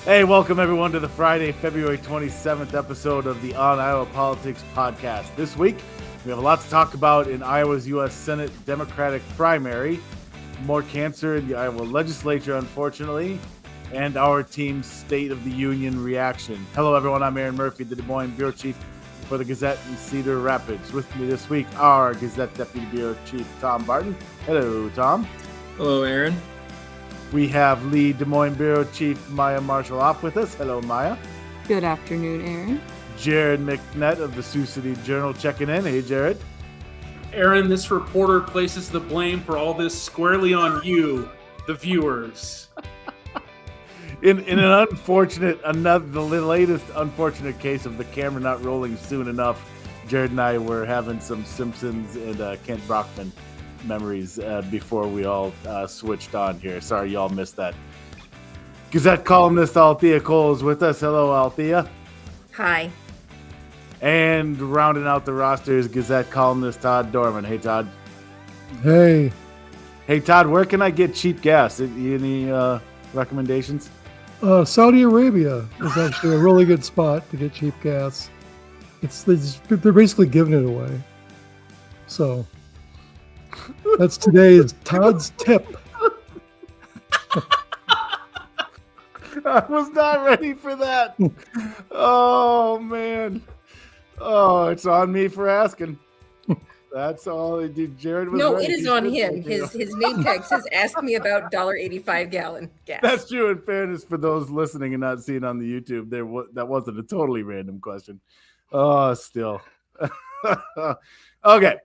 Hey, welcome everyone to the Friday, February 27th episode of the On Iowa Politics podcast. This week, we have a lot to talk about in Iowa's U.S. Senate Democratic primary, more cancer in the Iowa Legislature, unfortunately, and our team's State of the Union reaction. Hello, everyone. I'm Erin Murphy, the Des Moines Bureau Chief for the Gazette in Cedar Rapids. With me this week, our Gazette Deputy Bureau Chief, Tom Barton. Hello, Tom. Hello, Erin. We have lead Des Moines Bureau Chief Maya Marchel Hoff with us. Hello, Maya. Good afternoon, Erin. Jared McNett of the Sioux City Journal checking in. Hey, Jared. Erin, this reporter places the blame for all this squarely on you, the viewers. In an unfortunate, the latest unfortunate case of the camera not rolling soon enough, Jared and I were having some Simpsons and Kent Brockman memories before we all switched on here. Sorry, y'all missed that. Gazette columnist Althea Cole is with us. Hello, Althea. Hi. And rounding out the roster is Gazette columnist Todd Dorman. Hey, Todd. Hey. Hey, Todd, where can I get cheap gas? Any recommendations? Saudi Arabia is actually a really good spot to get cheap gas. They're basically giving it away. So that's today's Todd's tip. I was not ready for that. Oh, man. Oh, it's on me for asking. That's all. Jared was No, right. it is on him. His name tag says, ask me about $1.85 gallon gas. That's true. In fairness, for those listening and not seeing on the YouTube, that wasn't a totally random question. Oh, still. Okay.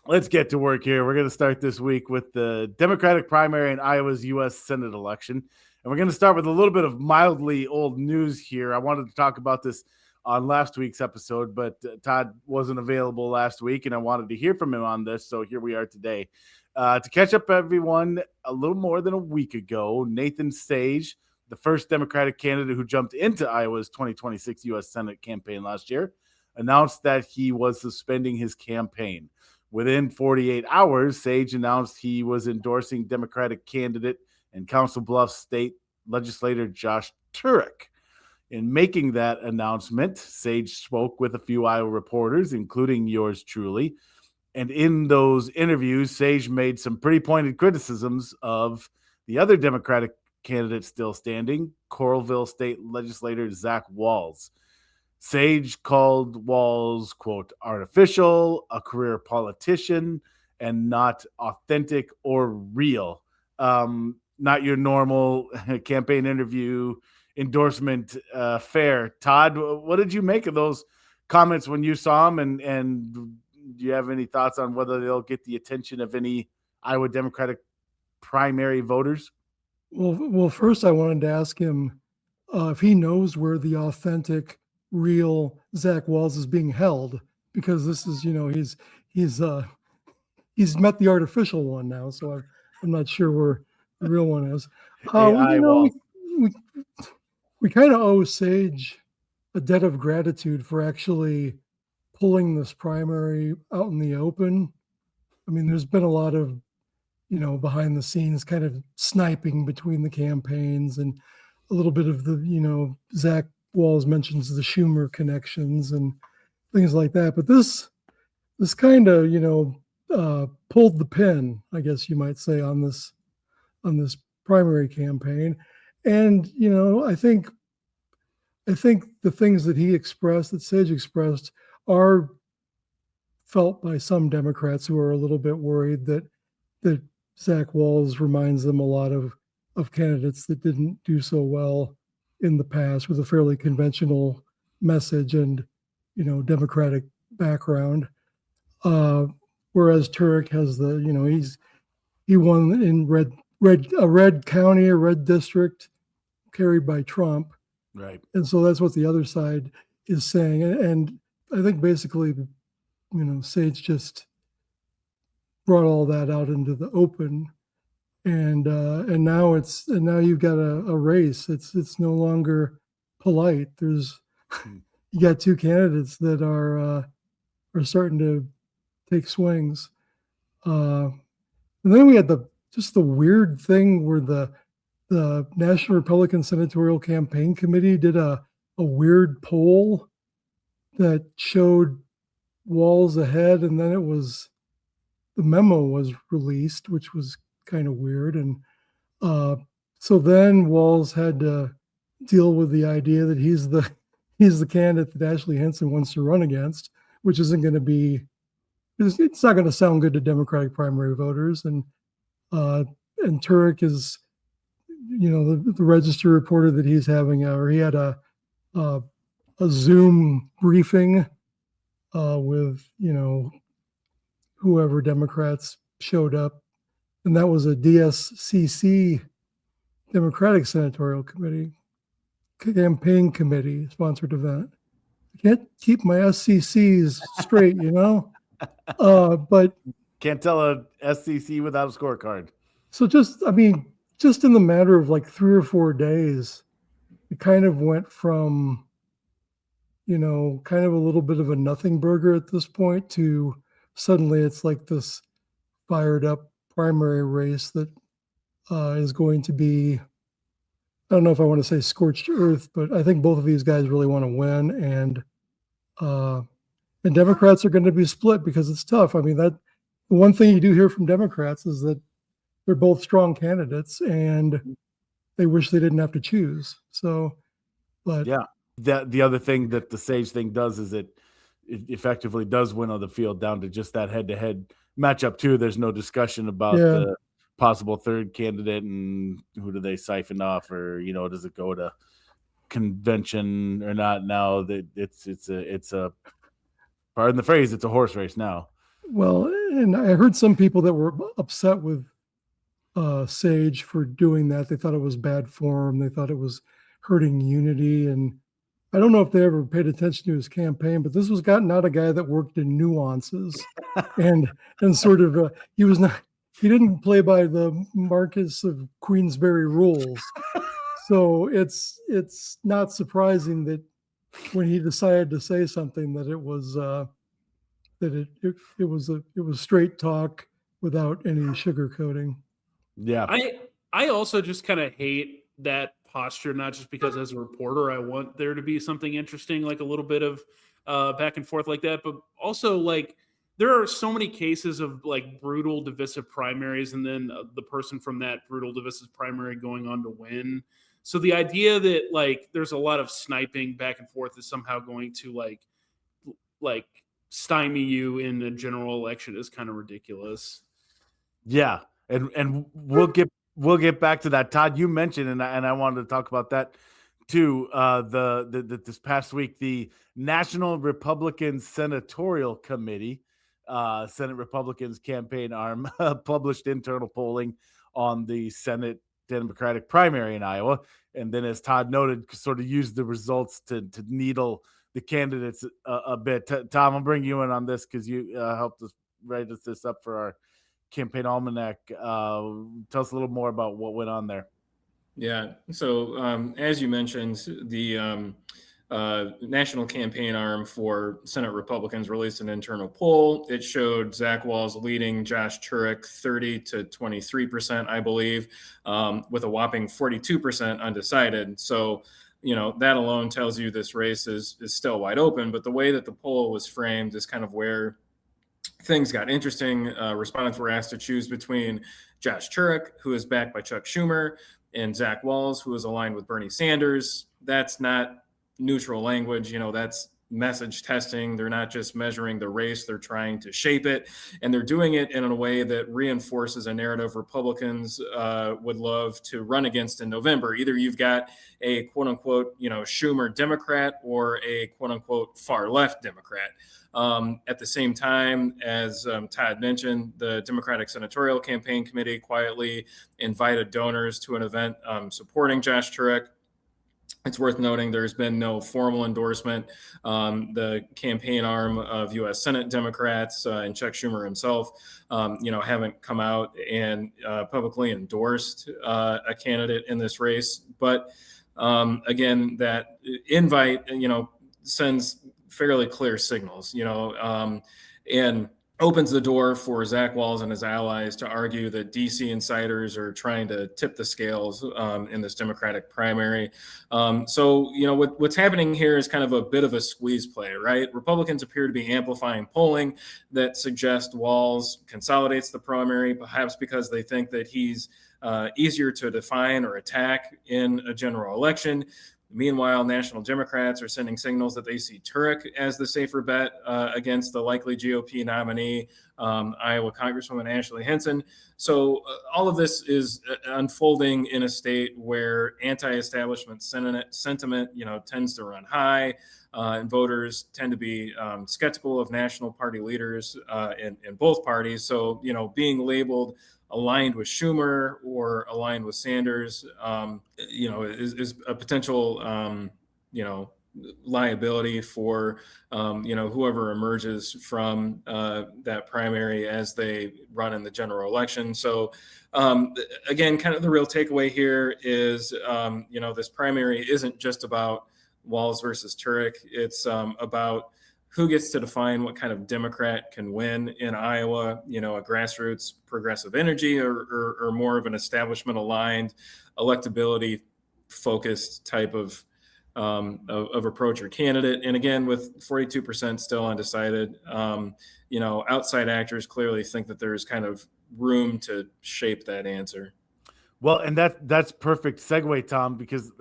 Let's get to work here. We're going to start this week with the Democratic primary in Iowa's U.S. Senate election. And we're going to start with a little bit of mildly old news here. I wanted to talk about this on last week's episode, but Todd wasn't available last week, and I wanted to hear from him on this. So here we are today. To catch up everyone, a little more than a week ago, Nathan Sage, the first Democratic candidate who jumped into Iowa's 2026 U.S. Senate campaign last year, announced that he was suspending his campaign. Within 48 hours, Sage announced he was endorsing Democratic candidate and Council Bluffs State Legislator Josh Turek. In making that announcement, Sage spoke with a few Iowa reporters, including yours truly. And in those interviews, Sage made some pretty pointed criticisms of the other Democratic candidate still standing, Coralville State Legislator Zach Wahls. Sage called Wahls, quote, artificial, a career politician, and not authentic or real. Not your normal campaign interview endorsement fare. Todd, what did you make of those comments when you saw them? And do you have any thoughts on whether they'll get the attention of any Iowa Democratic primary voters? Well, first I wanted to ask him if he knows where the authentic, real Zach Wahls is being held, because this is, he's met the artificial one now, so I'm not sure where the real one is. We kind of owe Sage a debt of gratitude for actually pulling this primary out in the open. I mean, there's been a lot of, behind the scenes kind of sniping between the campaigns, and a little bit of the, Zach Wahls mentions the Schumer connections and things like that. But this kind of, pulled the pin, I guess you might say, on this primary campaign. And, I think the things that Sage expressed are felt by some Democrats who are a little bit worried that Zach Wahls reminds them a lot of candidates that didn't do so well in the past, with a fairly conventional message and, Democratic background. Whereas Turek has he won in a red county, a red district carried by Trump. Right. And so that's what the other side is saying. And I think basically, Sage just brought all that out into the open. And now you've got a race. It's no longer polite. You got two candidates that are starting to take swings. And then we had the weird thing where the the National Republican Senatorial Campaign Committee did a weird poll that showed Wahls ahead, and then the memo was released, which was kind of weird. And so then Wahls had to deal with the idea that he's the candidate that Ashley Hinson wants to run against, which isn't going to be, it's not going to sound good to Democratic primary voters. And Turek is, the Register reported that he's having, he had a Zoom briefing with, whoever Democrats showed up. And that was a DSCC, Democratic Senatorial Committee, Campaign Committee sponsored event. I can't keep my SCCs straight, but Can't tell a SCC without a scorecard. So just in the matter of like 3 or 4 days, it kind of went from, kind of a little bit of a nothing burger at this point to suddenly it's like this fired up primary race that is going to be, I don't know if I want to say scorched earth, but I think both of these guys really want to win, and Democrats are going to be split because it's tough. I mean, the one thing you do hear from Democrats is that they're both strong candidates and they wish they didn't have to choose. So, but yeah, the other thing that the Sage thing does is it effectively does win on the field down to just that head-to-head matchup too. There's no discussion about the possible third candidate and who do they siphon off, or does it go to convention or not. Now that it's a pardon the phrase, it's a horse race now. Well, and I heard some people that were upset with Sage for doing that. They thought it was bad form. They thought it was hurting unity. And I don't know if they ever paid attention to his campaign, but this was not a guy that worked in nuances and sort of he didn't play by the Marquess of Queensberry rules. So it's not surprising that when he decided to say something that it was it was straight talk without any sugarcoating. Yeah. I also just kind of hate that posture, not just because as a reporter I want there to be something interesting, like a little bit of back and forth like that, but also like there are so many cases of like brutal divisive primaries and then the person from that brutal divisive primary going on to win. So the idea that like there's a lot of sniping back and forth is somehow going to like stymie you in a general election is kind of ridiculous. Yeah. And we'll get back to that. Todd, you mentioned, and I wanted to talk about that too. This past week, the National Republican Senatorial Committee, Senate Republicans campaign arm, published internal polling on the Senate Democratic primary in Iowa, and then, as Todd noted, sort of used the results to needle the candidates a bit. Tom, I'll bring you in on this because you helped us write this up for our campaign almanac. Tell us a little more about what went on there. Yeah. So as you mentioned, the national campaign arm for Senate Republicans released an internal poll. It showed Zach Wahls leading Josh Turek 30 to 23%, I believe, with a whopping 42% undecided. So, that alone tells you this race is still wide open. But the way that the poll was framed is kind of where things got interesting. Respondents were asked to choose between Josh Turek, who is backed by Chuck Schumer, and Zach Wahls, who is aligned with Bernie Sanders. That's not neutral language. That's message testing. They're not just measuring the race, they're trying to shape it. And they're doing it in a way that reinforces a narrative Republicans would love to run against in November. Either you've got a quote unquote, Schumer Democrat or a quote unquote far left Democrat. At the same time, as Todd mentioned, the Democratic Senatorial Campaign Committee quietly invited donors to an event supporting Josh Turek. It's worth noting there's been no formal endorsement. The campaign arm of U.S. Senate Democrats and Chuck Schumer himself, haven't come out and publicly endorsed a candidate in this race. But again, that invite, sends fairly clear signals, and opens the door for Zach Wahls and his allies to argue that DC insiders are trying to tip the scales in this Democratic primary. So, what's happening here is kind of a bit of a squeeze play, right? Republicans appear to be amplifying polling that suggests Wahls consolidates the primary, perhaps because they think that he's easier to define or attack in a general election. Meanwhile, national Democrats are sending signals that they see Turek as the safer bet against the likely GOP nominee, Iowa Congresswoman Ashley Hinson. So all of this is unfolding in a state where anti-establishment sentiment, tends to run high, and voters tend to be skeptical of national party leaders in both parties. So, being labeled aligned with Schumer or aligned with Sanders, is a potential, liability for, whoever emerges from that primary as they run in the general election. So, again, kind of the real takeaway here is, this primary isn't just about Wahls versus Turek. It's about who gets to define what kind of Democrat can win in Iowa, a grassroots progressive energy or more of an establishment aligned electability focused type of approach or candidate. And again, with 42% still undecided, outside actors clearly think that there's kind of room to shape that answer. Well, and that's perfect segue, Tom, because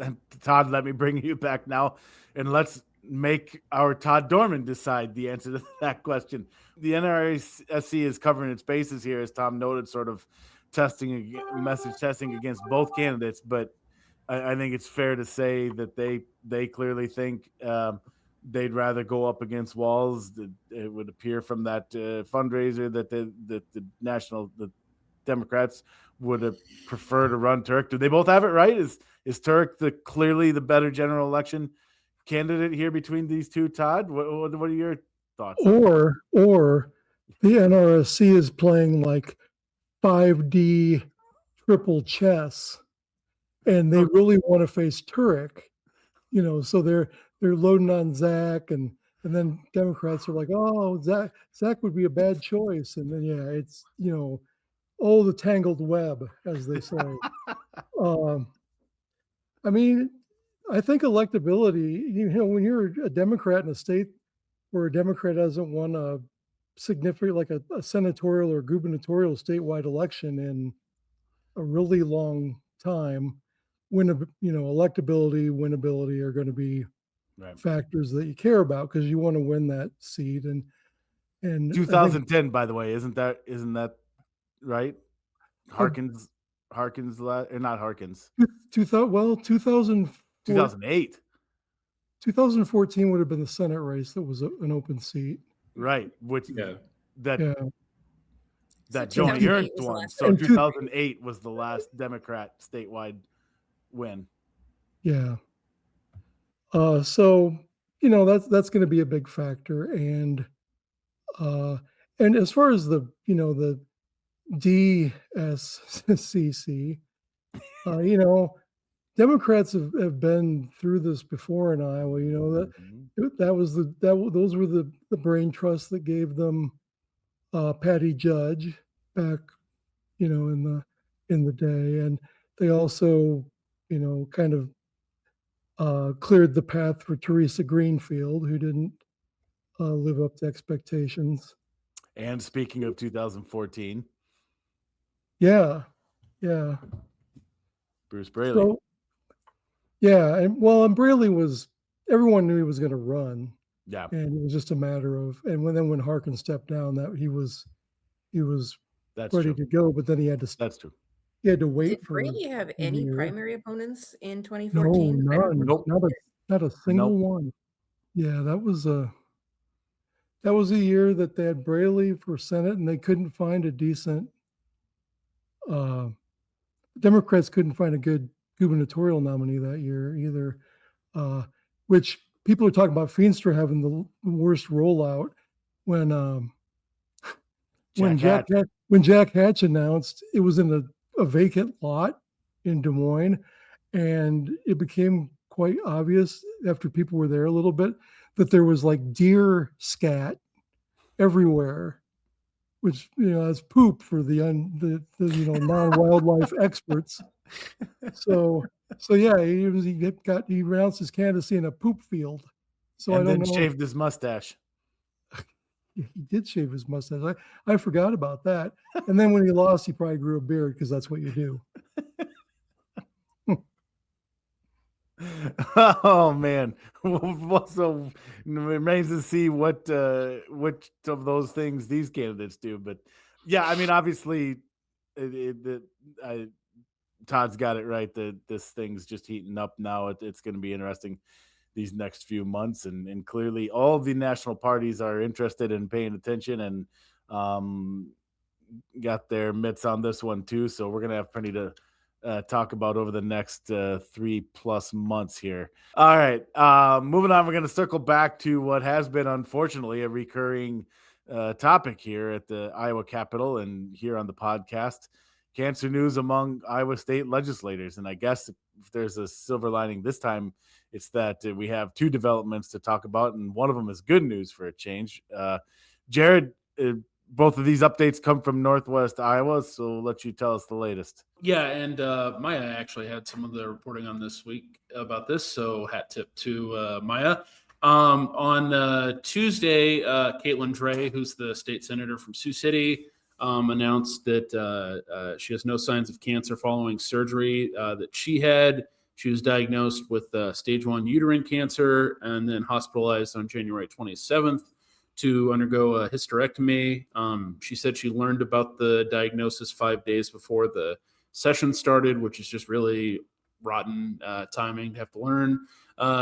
Todd, let me bring you back now, and let's make our Todd Dorman decide the answer to that question. The NRSC is covering its bases here, as Tom noted, sort of message testing against both candidates. But I think it's fair to say that they clearly think they'd rather go up against Wahls. It would appear from that fundraiser that the Democrats would prefer to run Turek. Do they both have it right? Is Turek clearly the better general election candidate here between these two, Todd? What are your thoughts? Or the NRSC is playing like 5D triple chess, and they really want to face Turek, so they're loading on Zach, and then Democrats are like, oh, Zach would be a bad choice, and then it's the tangled web, as they say. I think electability, when you're a Democrat in a state where a Democrat hasn't won a significant, like a senatorial or gubernatorial statewide election in a really long time, electability, winnability are going to be factors that you care about because you want to win that seat. And 2010, by the way, isn't that right? Harkins, or not Harkins. 2008. 2014 would have been the Senate race that was an open seat. Right. Which that So Joan 2008 Ernst was the won. last So one. 2008 was the last Democrat statewide win. Yeah. So that's going to be a big factor, and as far as the DSCC, Democrats have been through this before in Iowa. Those were the brain trusts that gave them Patty Judge back, in the day, and they also, kind of cleared the path for Teresa Greenfield, who didn't live up to expectations. And speaking of 2014, Bruce Braley. So, and Braley everyone knew he was going to run. Yeah, and it was just a matter of, and when Harkin stepped down, that he was that's ready true. to go, but then he had to. That's true. He had to wait Did for. Brady have any year. primary opponents in No, 2014? none. Nope. Not a single one. Yeah, that was a year that they had Braley for Senate, and they couldn't find a decent. Democrats couldn't find a good gubernatorial nominee that year either, which people are talking about Feenstra having the worst rollout when Jack Hatch announced it was in a vacant lot in Des Moines, and it became quite obvious after people were there a little bit that there was like deer scat everywhere which is poop for the non-wildlife experts. So yeah, he renounced his candidacy in a poop field. So and I don't then know. shaved his mustache. He did shave his mustache. I forgot about that. And then when he lost, he probably grew a beard because that's what you do. Oh man! So it remains to see which of those things these candidates do. But yeah, I mean, obviously, Todd's got it right. That this thing's just heating up now. It's going to be interesting these next few months, and clearly all of the national parties are interested in paying attention and got their mitts on this one too. So we're gonna have plenty to talk about over the next 3+ months here. All right, moving on. We're gonna circle back to what has been unfortunately a recurring topic here at the Iowa Capitol and here on the podcast. Cancer news among Iowa state legislators. And I guess if there's a silver lining this time, it's that we have two developments to talk about, and one of them is good news for a change. Jared, both of these updates come from Northwest Iowa, so we'll let you tell us the latest. Yeah, and Maya actually had some of the reporting on this week about this, so hat tip to Maya. On Tuesday, Catelin Drey, who's the state senator from Sioux City, announced that she has no signs of cancer following surgery that she had. She was diagnosed with stage 1 uterine cancer and then hospitalized on January 27th to undergo a hysterectomy. She said she learned about the diagnosis 5 days before the session started, which is just really rotten timing to have to learn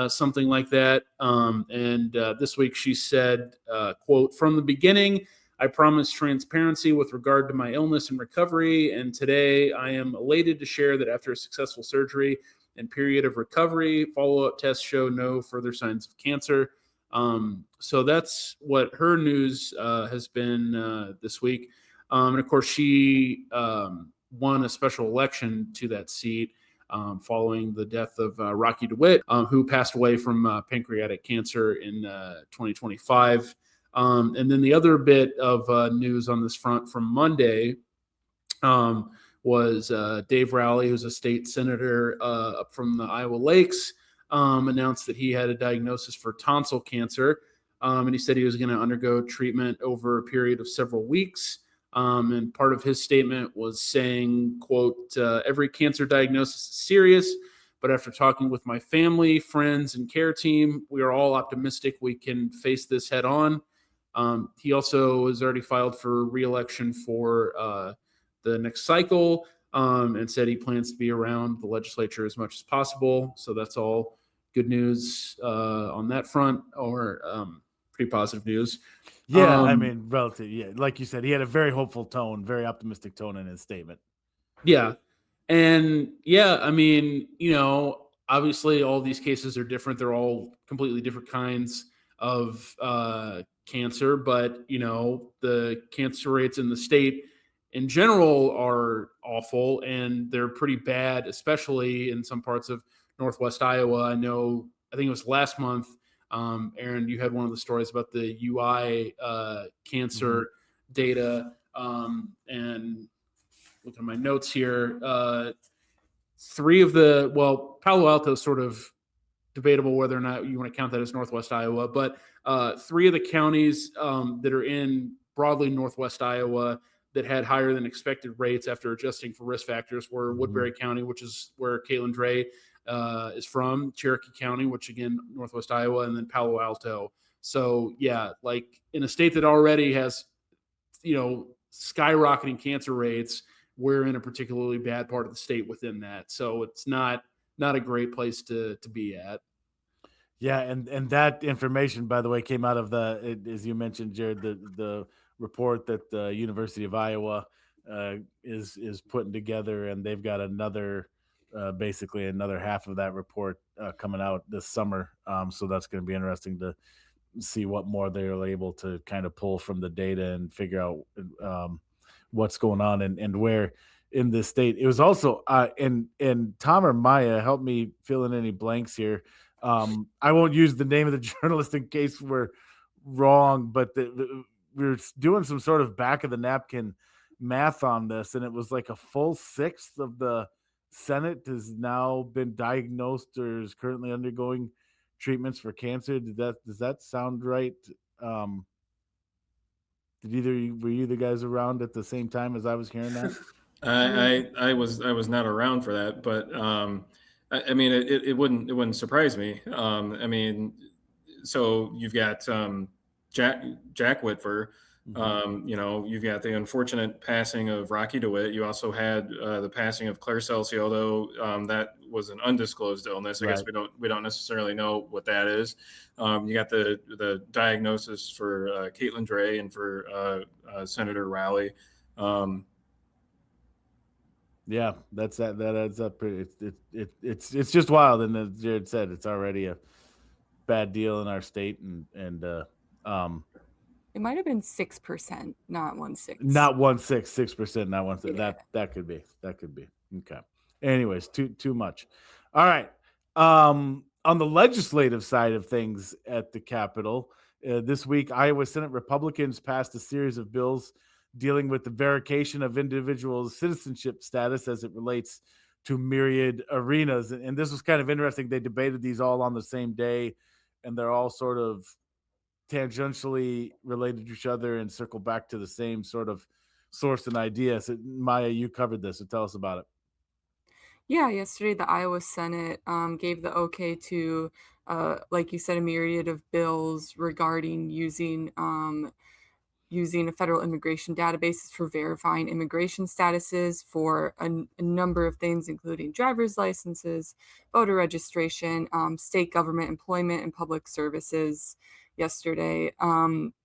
something like that. And this week she said, quote, "From the beginning, I promised transparency with regard to my illness and recovery, and today I am elated to share that after a successful surgery and period of recovery, follow-up tests show no further signs of cancer." So that's what her news has been this week. And of course, she won a special election to that seat following the death of Rocky DeWitt, who passed away from pancreatic cancer in 2025. And then the other bit of news on this front from Monday was Dave Rowley, who's a state senator up from the Iowa Lakes, announced that he had a diagnosis for tonsil cancer. And he said he was going to undergo treatment over a period of several weeks. And part of his statement was saying, quote, "Every cancer diagnosis is serious, but after talking with my family, friends, and care team, we are all optimistic we can face this head on." He also has already filed for re-election for the next cycle and said he plans to be around the legislature as much as possible. So that's all good news on that front, or pretty positive news. Yeah, I mean, relative. Yeah, like you said, he had a very hopeful tone, very optimistic tone in his statement. Yeah. And yeah, I mean, obviously all these cases are different. They're all completely different kinds of cancer, but the cancer rates in the state in general are awful, and they're pretty bad, especially in some parts of Northwest Iowa. I think it was last month, Erin, you had one of the stories about the UI cancer data, and looking at my notes here, Palo Alto is sort of debatable whether or not you want to count that as Northwest Iowa, but 3 of the counties that are in broadly Northwest Iowa that had higher than expected rates after adjusting for risk factors were Woodbury County, which is where Catelin Drey is from, Cherokee County, which again, Northwest Iowa, and then Palo Alto. So yeah, like in a state that already has, skyrocketing cancer rates, we're in a particularly bad part of the state within that. So it's not a great place to be at. Yeah, and that information, by the way, came out of as you mentioned, Jared, the report that the University of Iowa is putting together, and they've got basically another half of that report coming out this summer. So that's going to be interesting to see what more they're able to kind of pull from the data and figure out what's going on and where in this state. It was also and Tom or Maya, help me fill in any blanks here. I won't use the name of the journalist in case we're wrong, but we were doing some sort of back of the napkin math on this, and it was like a full sixth of the Senate has now been diagnosed or is currently undergoing treatments for cancer. Does that sound right? Um, were either guys around at the same time as I was hearing that? I was not around for that, but I mean it wouldn't surprise me. I mean, so you've got Jack Whitver. You've got the unfortunate passing of Rocky DeWitt. You also had the passing of Claire Celsi, although that was an undisclosed illness. I guess we don't necessarily know what that is. You got the diagnosis for Catelin Drey and for Senator Rowley. Yeah, that adds up. It's just wild, and as Jared said, it's already a bad deal in our state, and It might have been 6%, not 1/6. not 1/6, 6%, not 1/6. Yeah. That could be okay. Anyways, too much. All right. On the legislative side of things at the Capitol, this week, Iowa Senate Republicans passed a series of bills dealing with the verification of individual citizenship status as it relates to myriad arenas. And this was kind of interesting. They debated these all on the same day, and they're all sort of tangentially related to each other and circle back to the same sort of source and idea. So, Maya, you covered this, so tell us about it. Yeah, yesterday the Iowa Senate gave the okay to, like you said, a myriad of bills regarding using a federal immigration databases for verifying immigration statuses for a number of things, including driver's licenses, voter registration, state government employment, and public services. Yesterday,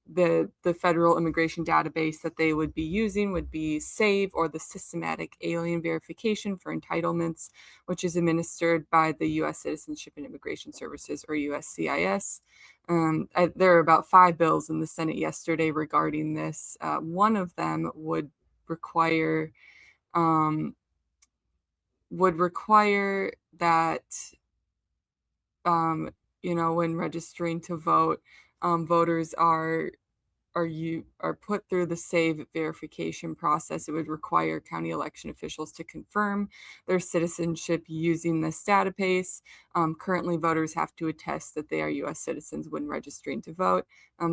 the federal immigration database that they would be using would be SAVE, or the Systematic Alien Verification for Entitlements, which is administered by the U.S. Citizenship and Immigration Services, or USCIS. There are about 5 bills in the Senate yesterday regarding this. One of them would require that when registering to vote, voters are put through the SAVE verification process. It would require county election officials to confirm their citizenship using this database. Currently, voters have to attest that they are U.S. citizens when registering to vote.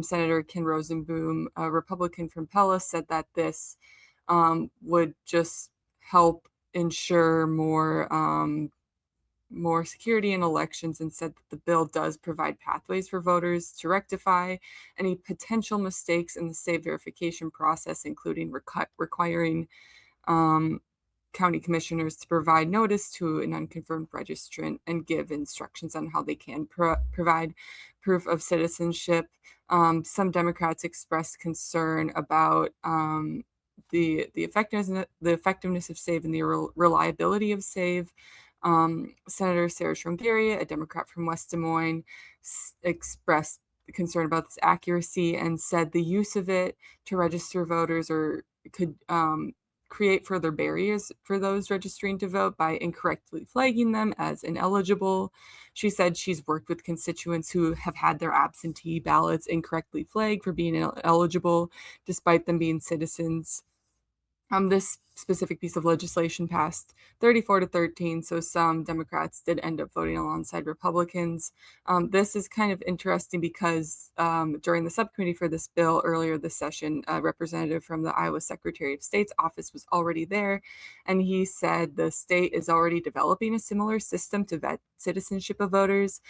Senator Ken Rosenboom, a Republican from Pella, said that this would just help ensure more security in elections, and said that the bill does provide pathways for voters to rectify any potential mistakes in the SAVE verification process, including requiring county commissioners to provide notice to an unconfirmed registrant and give instructions on how they can provide proof of citizenship. Some Democrats expressed concern about the effectiveness of SAVE and the reliability of SAVE. Senator Sarah Schrongeria, a Democrat from West Des Moines, expressed concern about this accuracy and said the use of it to register voters could create further barriers for those registering to vote by incorrectly flagging them as ineligible. She said she's worked with constituents who have had their absentee ballots incorrectly flagged for being ineligible despite them being citizens. This specific piece of legislation passed 34-13, so some Democrats did end up voting alongside Republicans. This is kind of interesting because during the subcommittee for this bill earlier this session, a representative from the Iowa Secretary of State's office was already there, and he said the state is already developing a similar system to vet citizenship of voters.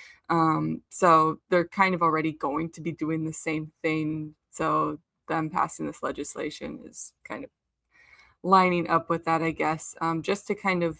So they're kind of already going to be doing the same thing. So them passing this legislation is kind of lining up with that, I guess. Just to kind of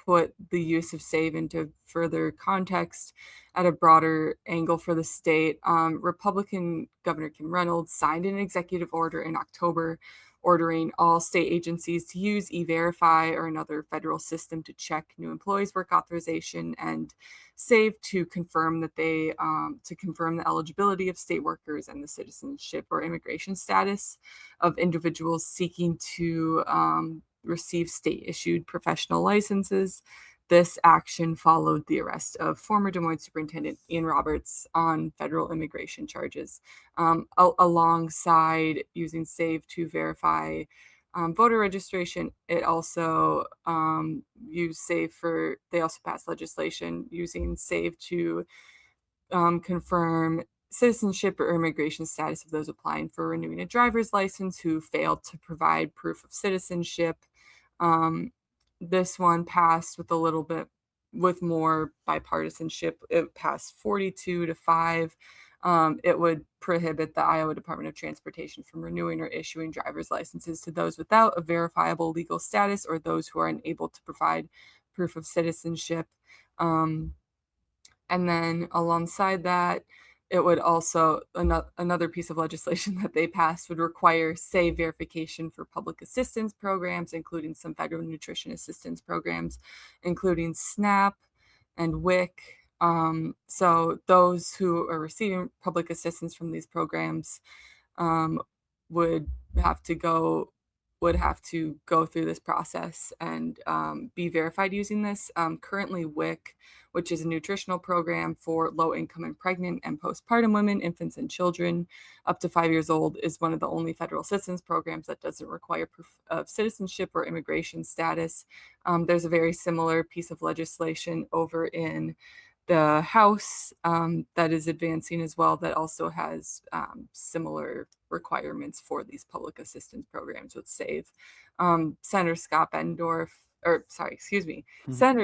put the use of SAVE into further context at a broader angle for the state, Republican Governor Kim Reynolds signed an executive order in October ordering all state agencies to use E-Verify or another federal system to check new employees' work authorization, and SAVE to confirm that to confirm the eligibility of state workers and the citizenship or immigration status of individuals seeking to receive state-issued professional licenses. This action followed the arrest of former Des Moines Superintendent Ian Roberts on federal immigration charges, alongside using SAVE to verify voter registration. It also used SAVE they also passed legislation using SAVE to confirm citizenship or immigration status of those applying for renewing a driver's license who failed to provide proof of citizenship. This one passed with more bipartisanship. It passed 42-5. It would prohibit the Iowa Department of Transportation from renewing or issuing driver's licenses to those without a verifiable legal status or those who are unable to provide proof of citizenship. And then alongside that, it would also, another piece of legislation that they passed would require SAVE verification for public assistance programs, including some federal nutrition assistance programs, including SNAP and WIC. So those who are receiving public assistance from these programs would have to go through this process and be verified using this. Currently, WIC, which is a nutritional program for low-income and pregnant and postpartum women, infants, and children up to 5 years old, is one of the only federal assistance programs that doesn't require proof of citizenship or immigration status. There's a very similar piece of legislation over in the House that is advancing as well, that also has similar requirements for these public assistance programs with SAVE. Senator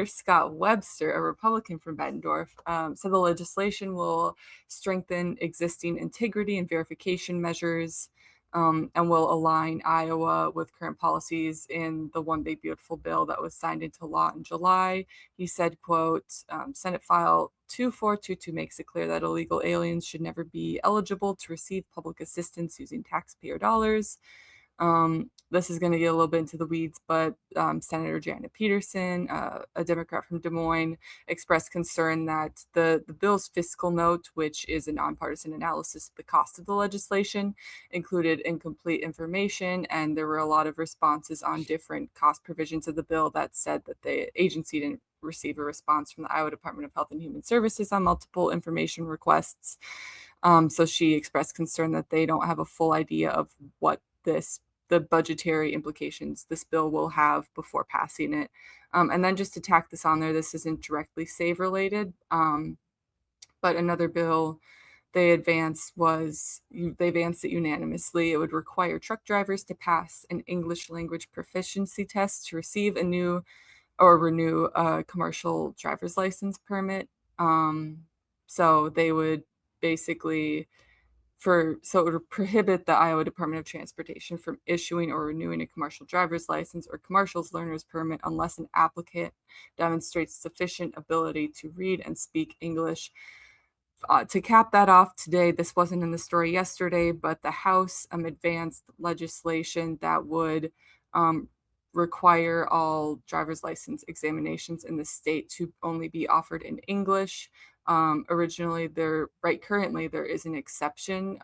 Scott Webster, a Republican from Bettendorf, said the legislation will strengthen existing integrity and verification measures and will align Iowa with current policies in the One Big Beautiful bill that was signed into law in July. He said, quote, Senate File 2422 makes it clear that illegal aliens should never be eligible to receive public assistance using taxpayer dollars. This is going to get a little bit into the weeds, but Senator Janet Peterson, a Democrat from Des Moines, expressed concern that the bill's fiscal note, which is a nonpartisan analysis of the cost of the legislation, included incomplete information, and there were a lot of responses on different cost provisions of the bill that said that the agency didn't receive a response from the Iowa Department of Health and Human Services on multiple information requests. So she expressed concern that they don't have a full idea of what the budgetary implications this bill will have before passing it. And then just to tack this on there, this isn't directly SAVE related, but another bill they advanced it unanimously. It would require truck drivers to pass an English language proficiency test to receive a new or renew a commercial driver's license permit. So they would basically so it would prohibit the Iowa Department of Transportation from issuing or renewing a commercial driver's license or commercial's learner's permit unless an applicant demonstrates sufficient ability to read and speak English. To cap that off today, this wasn't in the story yesterday, but the House advanced legislation that would require all driver's license examinations in the state to only be offered in English. Currently there is an exception.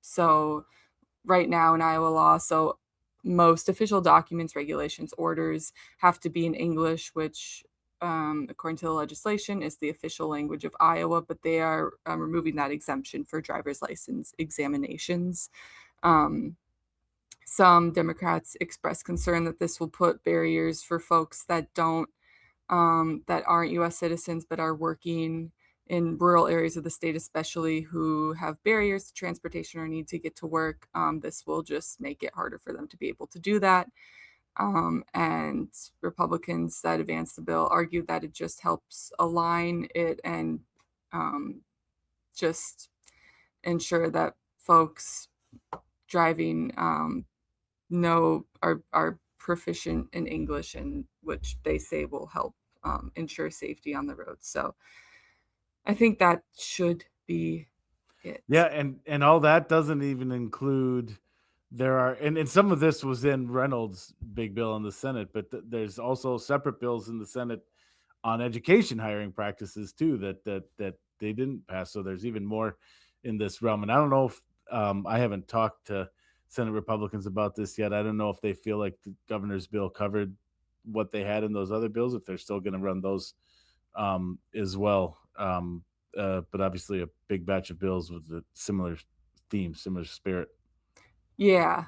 So right now in Iowa law, so most official documents, regulations, orders have to be in English, which according to the legislation is the official language of Iowa, but they are removing that exemption for driver's license examinations. Some Democrats expressed concern that this will put barriers for folks that aren't U.S. citizens but are working in rural areas of the state, especially who have barriers to transportation or need to get to work. This will just make it harder for them to be able to do that. And Republicans that advanced the bill argued that it just helps align it and just ensure that folks driving are proficient in English, and which they say will help ensure safety on the road. So I think that should be it. Yeah, and all that doesn't even include and some of this was in Reynolds' big bill in the Senate, but there's also separate bills in the Senate on education hiring practices too that they didn't pass. So there's even more in this realm. And I don't know if I haven't talked to Senate Republicans about this yet. I don't know if they feel like the governor's bill covered what they had in those other bills, if they're still going to run those as well. But obviously a big batch of bills with a similar theme, similar spirit. Yeah.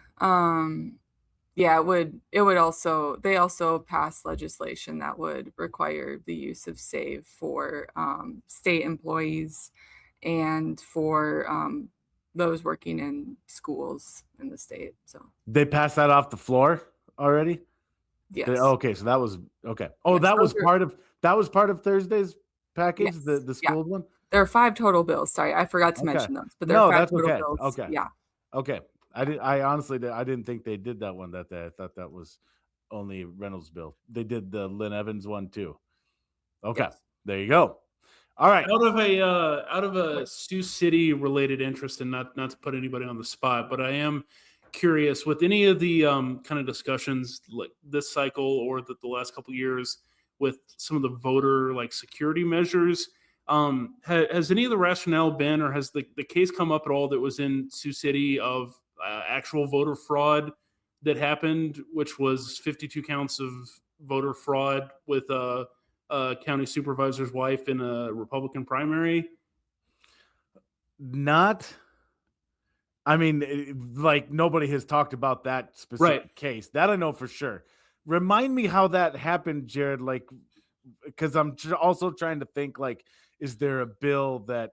Yeah, it would also, they also passed legislation that would require the use of SAVE for state employees and for those working in schools in the state. So They passed that off the floor already? yes. Okay, so that was okay. Oh, Yes, that was those are- part of Thursday's package, Yes, the yeah. schooled one? There are 5 total bills. Sorry, I forgot to Okay. mention those, but there No, are 5 that's total okay. bills. Okay. Yeah. Okay. I honestly didn't think they did that one that day. I thought that was only Reynolds' bill. They did the Lynn Evans one too. Okay. Yes. There you go. All right. Out of a Sioux City related interest, and not to put anybody on the spot, but I am curious with any of the kind of discussions like this cycle or the last couple of years with some of the voter like security measures. Has any of the rationale been, or has the case come up at all that was in Sioux City of actual voter fraud that happened, which was 52 counts of voter fraud with a county supervisor's wife in a Republican primary? Not, I mean, like nobody has talked about that specific case. That I know for sure. Remind me how that happened, Jared. Like, because I'm also trying to think, like, is there a bill that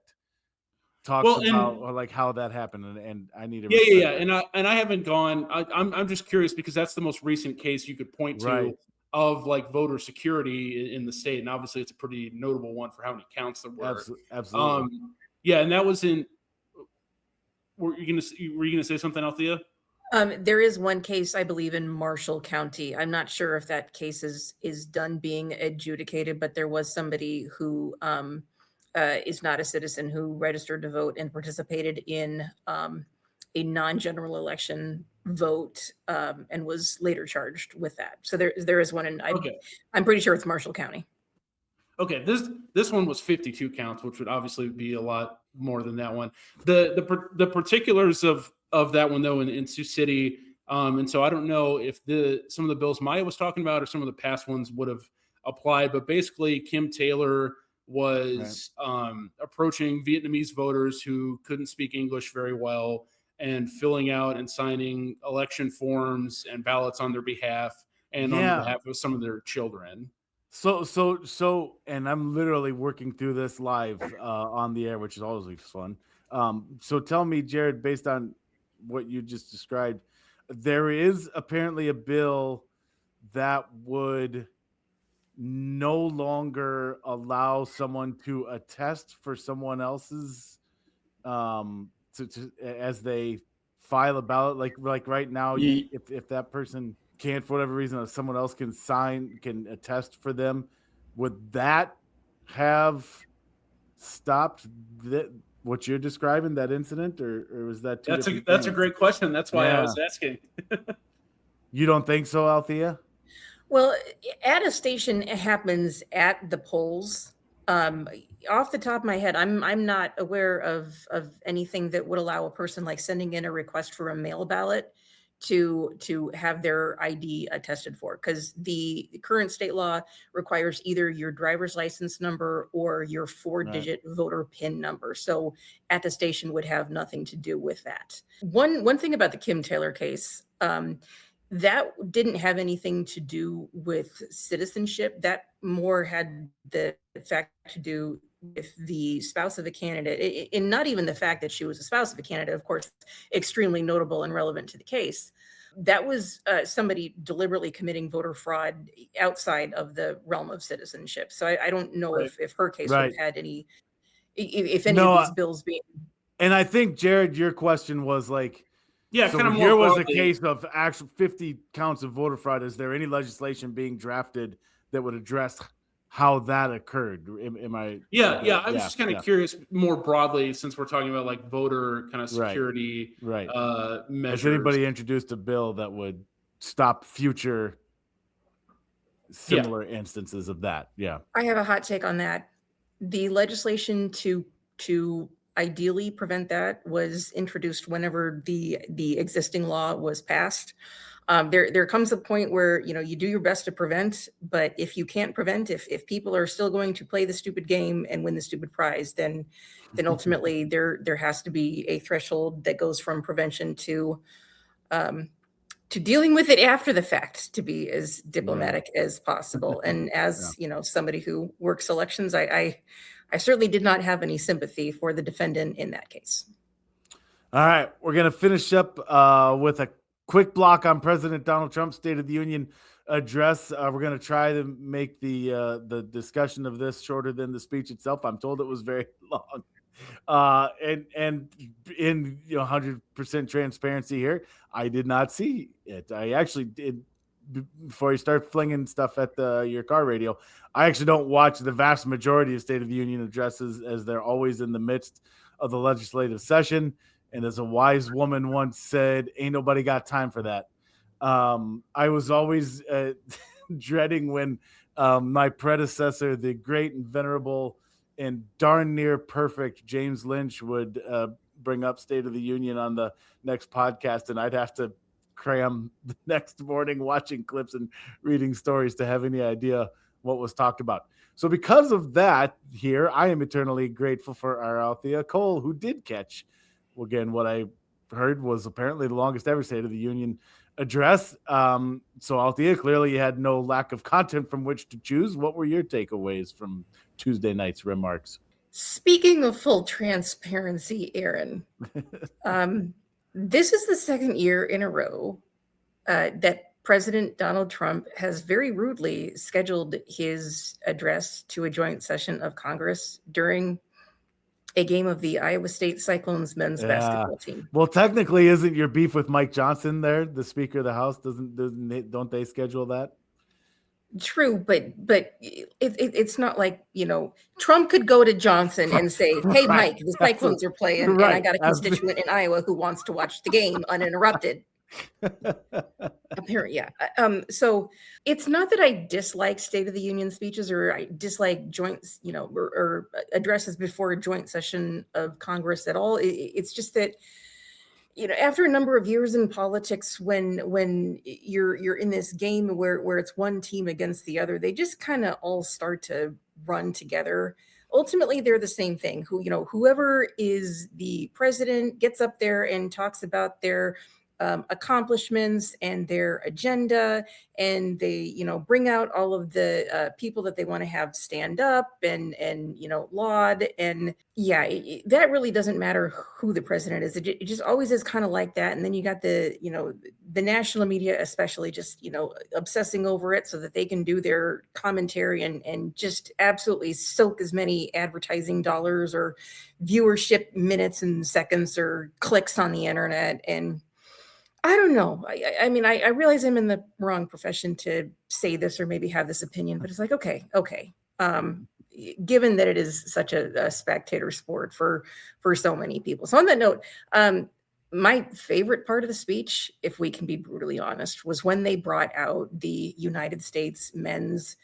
talks about or like how that happened? And I need to. Yeah. And I haven't gone. I'm just curious because that's the most recent case you could point to. Right. Of like voter security in the state, and obviously it's a pretty notable one for how many counts there were. Absolutely. Yeah, and that was in. Were you gonna say something, Althea? There is one case, I believe, in Marshall County. I'm not sure if that case is done being adjudicated, but there was somebody who is not a citizen who registered to vote and participated in a non-general election vote and was later charged with that. So there is one, and I'm pretty sure it's Marshall County. Okay, this one was 52 counts, which would obviously be a lot more than that one. The particulars of that one though in Sioux City, and so I don't know if some of the bills Maya was talking about or some of the past ones would have applied, but basically Kim Taylor was approaching Vietnamese voters who couldn't speak English very well and filling out and signing election forms and ballots on their behalf and on behalf of some of their children. So, and I'm literally working through this live on the air, which is always fun. So tell me, Jared, based on what you just described, there is apparently a bill that would no longer allow someone to attest for someone else's to as they file a ballot, like right now, if that person can't for whatever reason, if someone else can attest for them, would that have stopped what you're describing, that incident, or was that that's a great question? That's why I was asking. You don't think so, Althea? Well, attestation happens at the polls. Off the top of my head, I'm not aware of anything that would allow a person like sending in a request for a mail ballot to have their ID attested for, because the current state law requires either your driver's license number or your 4-digit voter PIN number. So attestation would have nothing to do with that. One thing about the Kim Taylor case, that didn't have anything to do with citizenship. That more had the fact to do with the spouse of a candidate, and not even the fact that she was a spouse of a candidate, of course, extremely notable and relevant to the case. That was somebody deliberately committing voter fraud outside of the realm of citizenship. So I don't know if her case would have had any, if any of these bills being. And I think, Jared, your question was like, yeah, so kind of here was a case of actual 50 counts of voter fraud. Is there any legislation being drafted that would address how that occurred? Am I? Yeah. I was just kind of curious more broadly, since we're talking about like voter kind of security measures. Has anybody introduced a bill that would stop future similar instances of that? Yeah. I have a hot take on that. The legislation to ideally prevent that was introduced whenever the existing law was passed. There comes a point where, you do your best to prevent, but if you can't prevent, if people are still going to play the stupid game and win the stupid prize, then ultimately there has to be a threshold that goes from prevention to dealing with it after the fact, to be as diplomatic as possible. And as somebody who works elections, I certainly did not have any sympathy for the defendant in that case. All right, we're going to finish up with a quick block on President Donald Trump's State of the Union address. We're going to try to make the discussion of this shorter than the speech itself. I'm told it was very long. And in 100% transparency here, I did not see it. I actually did. Before you start flinging stuff at your car radio, I actually don't watch the vast majority of State of the Union addresses, as they're always in the midst of the legislative session. And as a wise woman once said, ain't nobody got time for that. I was always dreading when my predecessor, the great and venerable and darn near perfect James Lynch, would bring up State of the Union on the next podcast, and I'd have to cram the next morning watching clips and reading stories to have any idea what was talked about. So because of that here, I am eternally grateful for our Althea Cole, who did catch, again, what I heard was apparently the longest ever State of the Union address. So Althea, clearly you had no lack of content from which to choose. What were your takeaways from Tuesday night's remarks? Speaking of full transparency, Erin, this is the second year in a row that President Donald Trump has very rudely scheduled his address to a joint session of Congress during a game of the Iowa State Cyclones men's basketball team. Well, technically, isn't your beef with Mike Johnson there, the Speaker of the House? Don't they schedule that? True, but it's not like, Trump could go to Johnson and say, hey, Mike, the Cyclones are playing, and I got a constituent in Iowa who wants to watch the game uninterrupted. Apparently, yeah. So it's not that I dislike State of the Union speeches, or I dislike joints, or addresses before a joint session of Congress at all. It's just that, after a number of years in politics, when you're in this game where it's one team against the other, they just kind of all start to run together. Ultimately, they're the same thing. Whoever is the president gets up there and talks about their accomplishments and their agenda, and they bring out all of the people that they want to have stand up and laud, and that really doesn't matter who the president is. It just always is kind of like that. And then you got the national media especially just obsessing over it so that they can do their commentary and just absolutely soak as many advertising dollars or viewership minutes and seconds or clicks on the internet. And I don't know. I mean, I realize I'm in the wrong profession to say this or maybe have this opinion, but it's like, okay. Given that it is such a spectator sport for so many people. So on that note, my favorite part of the speech, if we can be brutally honest, was when they brought out the United States men's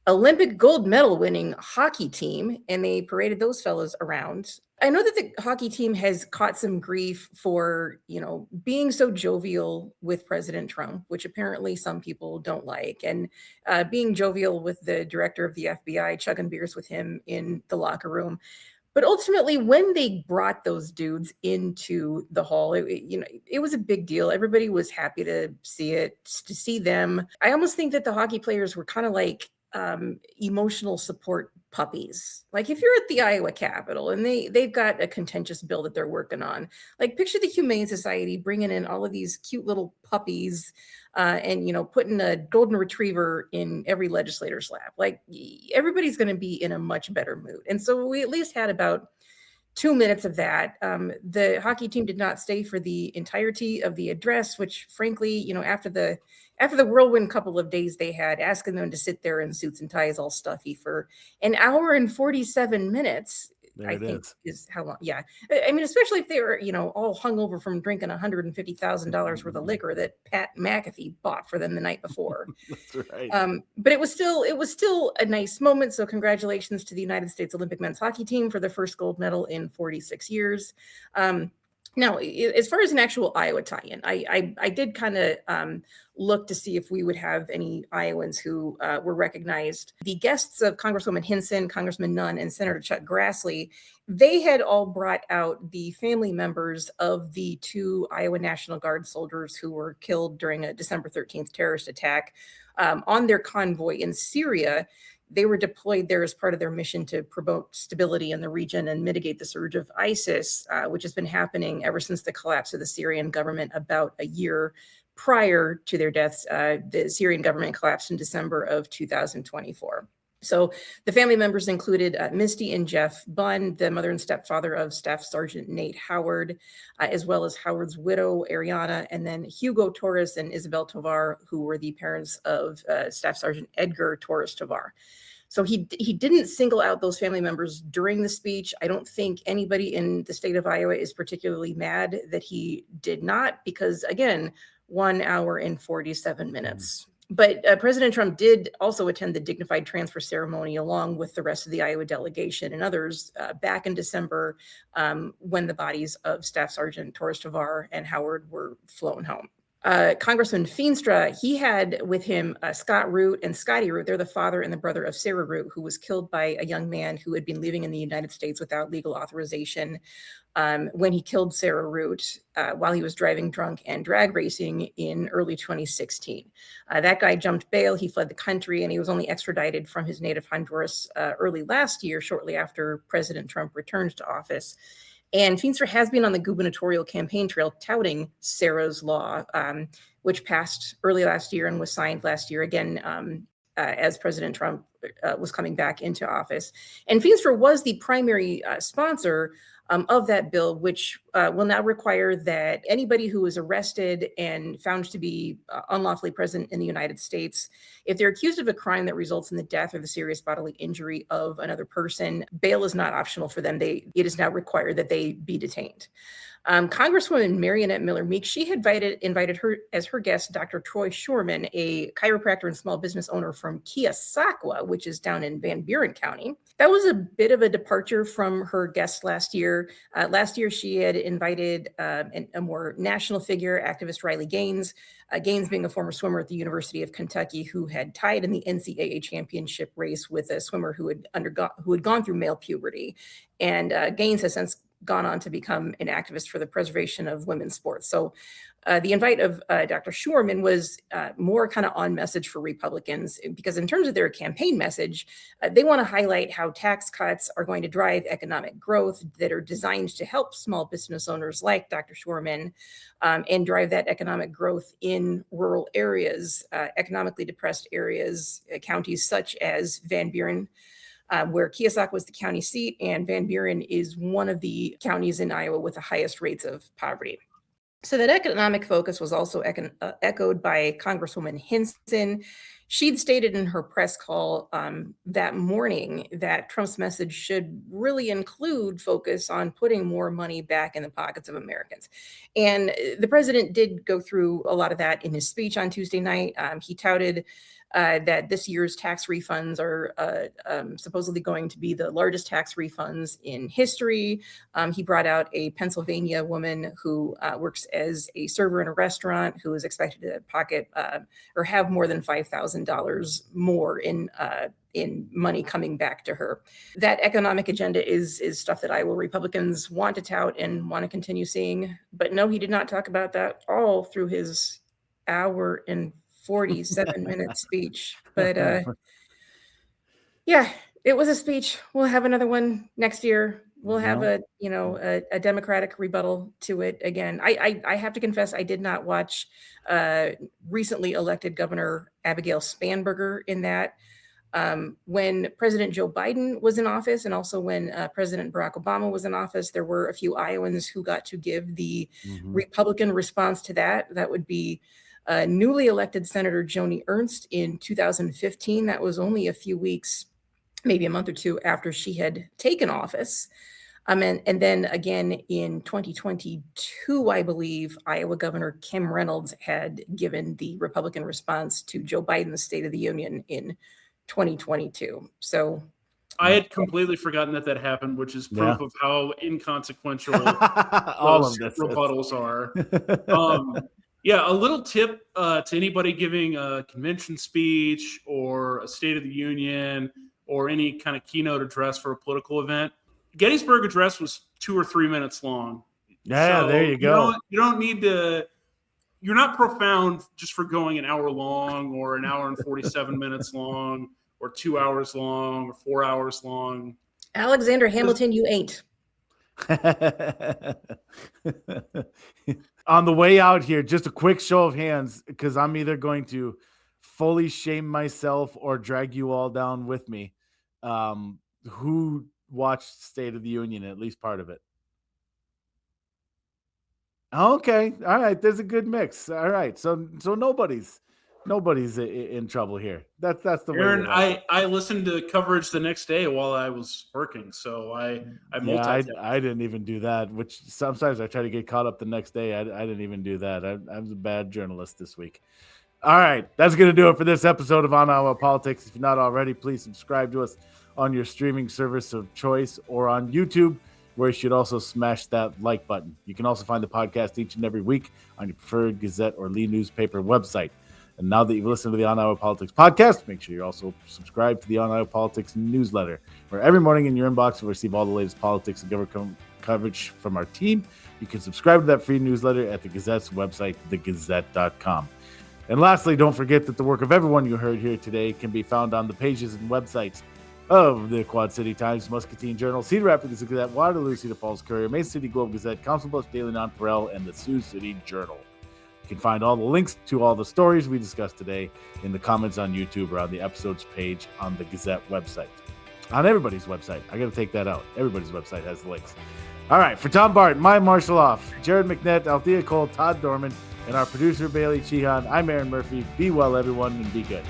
Olympic gold medal winning hockey team, and they paraded those fellows around. I know that the hockey team has caught some grief for, being so jovial with President Trump, which apparently some people don't like, and being jovial with the director of the FBI, chugging beers with him in the locker room. But ultimately, when they brought those dudes into the hall, it was a big deal. Everybody was happy to see it, to see them. I almost think that the hockey players were kind of like emotional support puppies. Like if you're at the Iowa Capitol and they've got a contentious bill that they're working on, like picture the Humane Society bringing in all of these cute little puppies and putting a golden retriever in every legislator's lap. Like everybody's going to be in a much better mood. And so we at least had about 2 minutes of that. The hockey team did not stay for the entirety of the address, which frankly, after the whirlwind couple of days they had, asking them to sit there in suits and ties all stuffy for an hour and 47 minutes, I think is how long. Yeah. I mean, especially if they were, all hungover from drinking $150,000 worth of liquor that Pat McAfee bought for them the night before. That's right. But it was still a nice moment. So congratulations to the United States Olympic men's hockey team for their first gold medal in 46 years. Now, as far as an actual Iowa tie-in, I did kind of look to see if we would have any Iowans who were recognized. The guests of Congresswoman Hinson, Congressman Nunn, and Senator Chuck Grassley, they had all brought out the family members of the 2 Iowa National Guard soldiers who were killed during a December 13th terrorist attack on their convoy in Syria. They were deployed there as part of their mission to promote stability in the region and mitigate the surge of ISIS, which has been happening ever since the collapse of the Syrian government about a year prior to their deaths. The Syrian government collapsed in December of 2024. So the family members included Misty and Jeff Bunn, the mother and stepfather of Staff Sergeant Nate Howard, as well as Howard's widow, Ariana, and then Hugo Torres and Isabel Tovar, who were the parents of Staff Sergeant Edgar Torres Tovar. So he didn't single out those family members during the speech. I don't think anybody in the state of Iowa is particularly mad that he did not, because again, 1 hour and 47 minutes. But President Trump did also attend the dignified transfer ceremony along with the rest of the Iowa delegation and others back in December when the bodies of Staff Sergeant Torres Tovar and Howard were flown home. Congressman Feenstra, he had with him Scott Root and Scotty Root. They're the father and the brother of Sarah Root, who was killed by a young man who had been living in the United States without legal authorization when he killed Sarah Root while he was driving drunk and drag racing in early 2016. That guy jumped bail, he fled the country, and he was only extradited from his native Honduras early last year, shortly after President Trump returned to office. And Feenstra has been on the gubernatorial campaign trail touting Sarah's Law, which passed early last year and was signed last year again as President Trump was coming back into office. And Feenstra was the primary sponsor of that bill, which will now require that anybody who is arrested and found to be unlawfully present in the United States, if they're accused of a crime that results in the death or the serious bodily injury of another person, bail is not optional for them. It is now required that they be detained. Congresswoman Marionette Miller-Meek, she had invited her as her guest, Dr. Troy Shorman, a chiropractor and small business owner from Keosauqua, which is down in Van Buren County. That was a bit of a departure from her guest last year. Last year, she had invited a more national figure, activist Riley Gaines, Gaines being a former swimmer at the University of Kentucky who had tied in the NCAA championship race with a swimmer who had gone through male puberty. And Gaines has since gone on to become an activist for the preservation of women's sports. So the invite of Dr. Shorman was more kind of on message for Republicans, because in terms of their campaign message, they want to highlight how tax cuts are going to drive economic growth that are designed to help small business owners like Dr. Shorman and drive that economic growth in rural areas, economically depressed areas, counties such as Van Buren, where Keosauqua was the county seat, and Van Buren is one of the counties in Iowa with the highest rates of poverty. So that economic focus was also echoed by Congresswoman Hinson. She'd stated in her press call that morning that Trump's message should really include focus on putting more money back in the pockets of Americans. And the president did go through a lot of that in his speech on Tuesday night. He touted that this year's tax refunds are supposedly going to be the largest tax refunds in history. He brought out a Pennsylvania woman who works as a server in a restaurant who is expected to pocket or have more than $5,000 more in money coming back to her. That economic agenda is stuff that Iowa Republicans want to tout and want to continue seeing. But no, he did not talk about that all through his hour and 47-minute speech. But yeah, it was a speech. We'll have another one next year. We'll have a Democratic rebuttal to it again. I have to confess, I did not watch recently elected Governor Abigail Spanberger in that. When President Joe Biden was in office, and also when President Barack Obama was in office, there were a few Iowans who got to give the Republican response to that. That would be newly elected Senator Joni Ernst in 2015. That was only a few weeks, maybe a month or two after she had taken office. And then again in 2022, I believe, Iowa Governor Kim Reynolds had given the Republican response to Joe Biden's State of the Union in 2022. So I had completely forgotten that happened, which is proof Yeah. of how inconsequential All those of this rebuttals are. Yeah, a little tip to anybody giving a convention speech or a State of the Union or any kind of keynote address for a political event. Gettysburg Address was 2 or 3 minutes long. Yeah, So there you go. You don't need to. You're not profound just for going an hour long or an hour and 47 minutes long or 2 hours long or 4 hours long. Alexander Hamilton, you ain't. On the way out here, just a quick show of hands, because I'm either going to fully shame myself or drag you all down with me. Who watched State of the Union, at least part of it? Okay, all right. There's a good mix. All right, so nobody's in trouble here. That's the way. Aaron, I listened to coverage the next day while I was working, so I multitasked. I didn't even do that. Which sometimes I try to get caught up the next day. I didn't even do that. I was a bad journalist this week. All right, that's gonna do it for this episode of On Iowa Politics. If you're not already, please subscribe to us on your streaming service of choice or on YouTube, where you should also smash that like button. You can also find the podcast each and every week on your preferred Gazette or Lee newspaper website. And now that you've listened to the On Iowa Politics podcast, make sure you also subscribe to the On Iowa Politics newsletter, where every morning in your inbox you'll receive all the latest politics and government coverage from our team. You can subscribe to that free newsletter at the Gazette's website, thegazette.com. And lastly, don't forget that the work of everyone you heard here today can be found on the pages and websites of the Quad City Times, Muscatine Journal, Cedar Rapids Gazette, Waterloo Cedar Falls Courier, Mason City Globe Gazette, Council Bluffs Daily Nonpareil, and the Sioux City Journal. You can find all the links to all the stories we discussed today in the comments on YouTube or on the episodes page on the Gazette website. On everybody's website. I got to take that out. Everybody's website has the links. All right, for Tom Barton, my Marchel Hoff, Jared McNett, Althea Cole, Todd Dorman, and our producer Bailey Cheehan, I'm Erin Murphy. Be well, everyone, and be good.